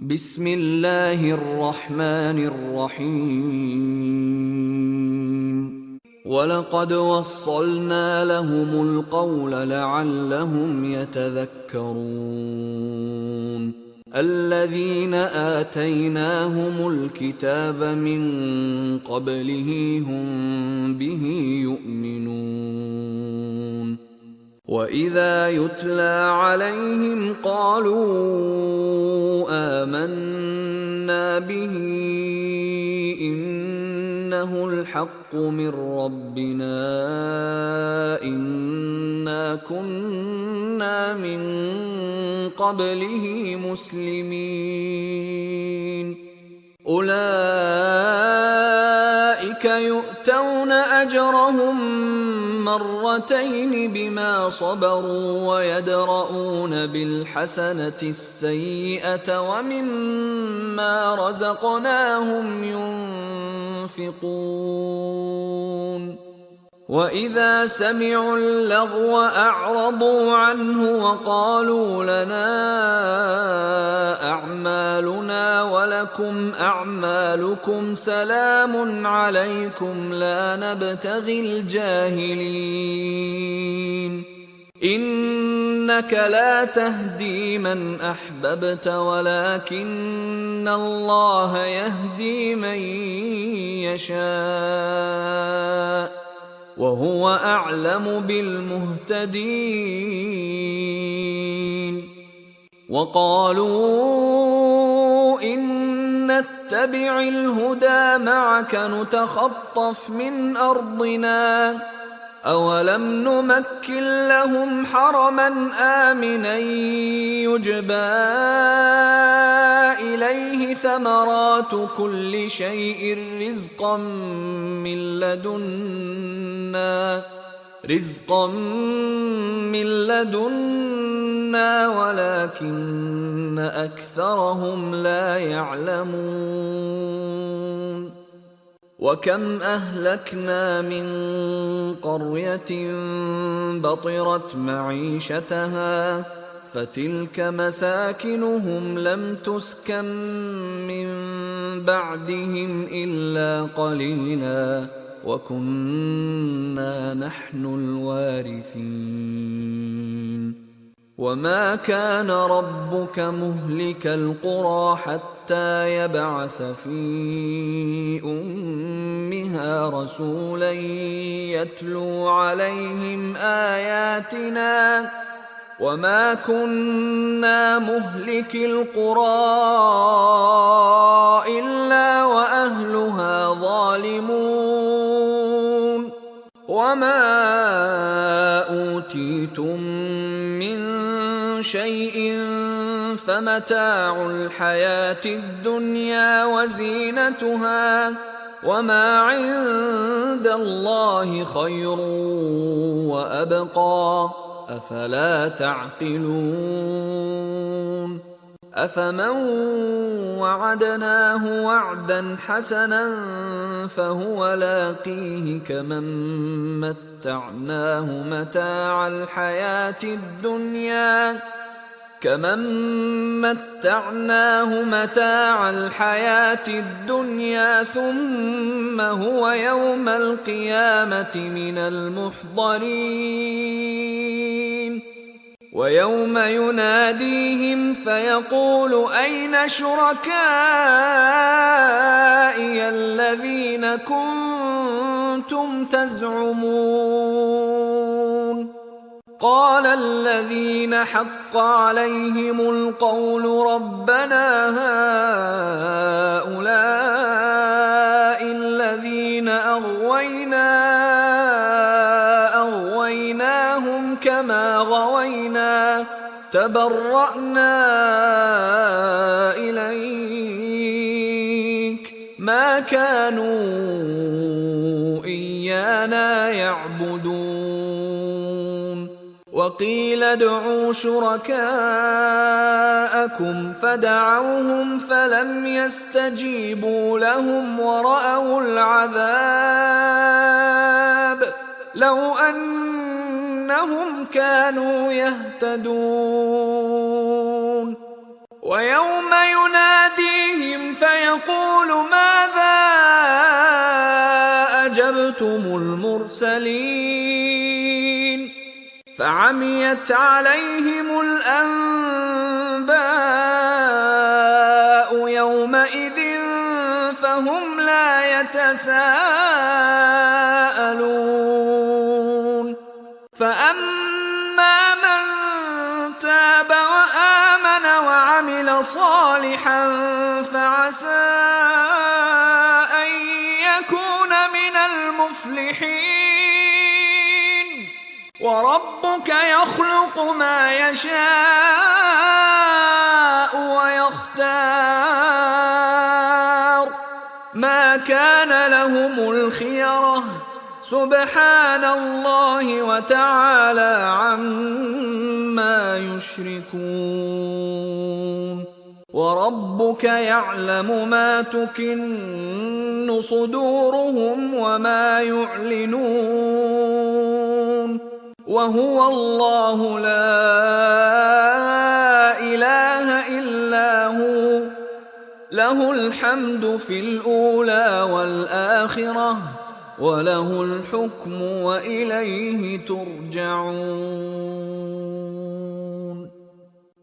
بسم الله الرحمن الرحيم ولقد وصلنا لهم القول لعلهم يتذكرون الذين آتيناهم الكتاب من قبله هم به يؤمنون وَإِذَا يُتْلَى عَلَيْهِمْ قَالُوا آمَنَّا بِهِ إِنَّهُ الْحَقُّ مِنْ رَبِّنَا إِنَّا كُنَّا مِنْ قَبْلِهِ مُسْلِمِينَ أُولَئِكَ يُؤْتَوْنَ أَجْرَهُمْ مرتين بما صبروا ويدرؤون بالحسنة السيئة ومما رزقناهم ينفقون وإذا سمعوا اللغو أعرضوا عنه وقالوا لنا أعمالنا ولكم أعمالكم سلام عليكم لا نبتغي الجاهلين إنك لا تهدي من أحببت ولكن الله يهدي من يشاء وهو أعلم بالمهتدين وقالوا إن نتبع الهدى معك نتخطف من أرضنا أولم نمكن لهم حرما آمنا يجبى إليه ثمرات كل شيء رزقا من لدنا ولكن أكثرهم لا يعلمون وكم أهلكنا من قرية بطرت معيشتها فتلك مساكنهم لم تسكن من بعدهم إلا قليلا وكنا نحن الوارثين وما كان ربك مهلك القرى حتى يبعث في أمها رسولا يتلو عليهم آياتنا وما كنا مهلك القرى إلا وأهلها ظالمون وما أوتيتم من شيء فمتاع الحياة الدنيا وزينتها وما عند الله خير وأبقى أفلا تعقلون أفمن وعدناه وعدا حسنا فهو لاقيه كمن متعناه متاع الحياة الدنيا ثم هو يوم القيامة من المحضرين ويوم يناديهم فيقول أين شركائي الذين كنتم تزعمون قال الذين حق عليهم القول ربنا هؤلاء الذين أغويناهم كما غوينا تبرأنا إليك ما كانوا إيانا يعبدون وقيل ادعوا شركاءكم فدعوهم فلم يستجيبوا لهم ورأوا العذاب لو أنهم كانوا يهتدون ويوم يناديهم فيقول ماذا أجبتم المرسلين فعميت عليهم الأنباء يومئذ فهم لا يتساءلون فأما من تاب وآمن وعمل صالحا فعسى أن يكون من المفلحين وربك يخلق ما يشاء ويختار ما كان لهم الخيرة سبحان الله وتعالى عما يشركون وربك يعلم ما تكن صدورهم وما يعلنون وهو الله لا إله إلا هو له الحمد في الأولى والآخرة وله الحكم وإليه ترجعون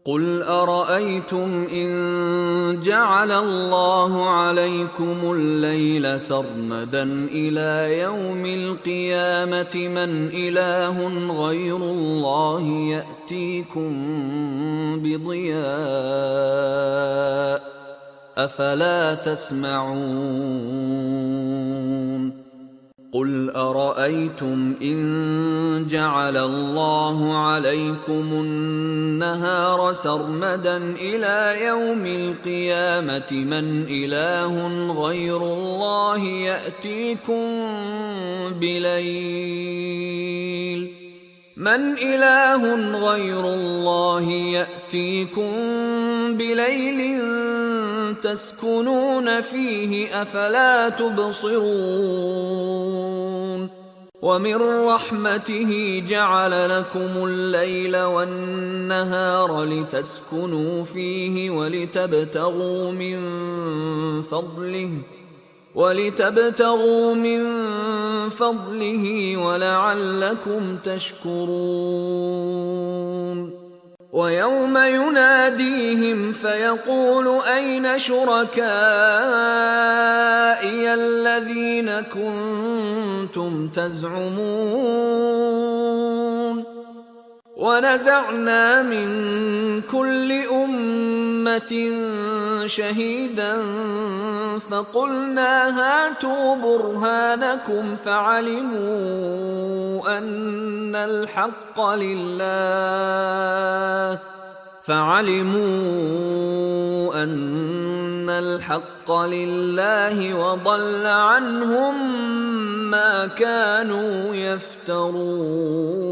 قل أرأيتم إن جعل الله عليكم الليل سرمدا إلى يوم القيامة من إله غير الله يأتيكم بضياء أفلا تسمعون قل أرأيتم إن جعل الله عليكم النهار سرمدا إلى يوم القيامة من إله غير الله يأتيكم بليل من إله غير الله يأتيكم بليل تسكنون فيه أفلا تبصرون ومن رحمته جعل لكم الليل والنهار لتسكنوا فيه ولتبتغوا من فضله ولعلكم تشكرون ويوم يناديهم فيقول أين شركائي الذين كنتم تزعمون ونزعنا من كل أمة شهيدا فقلنا هاتوا برهانكم فعلموا أن الحق لله وضل عنهم ما كانوا يفترون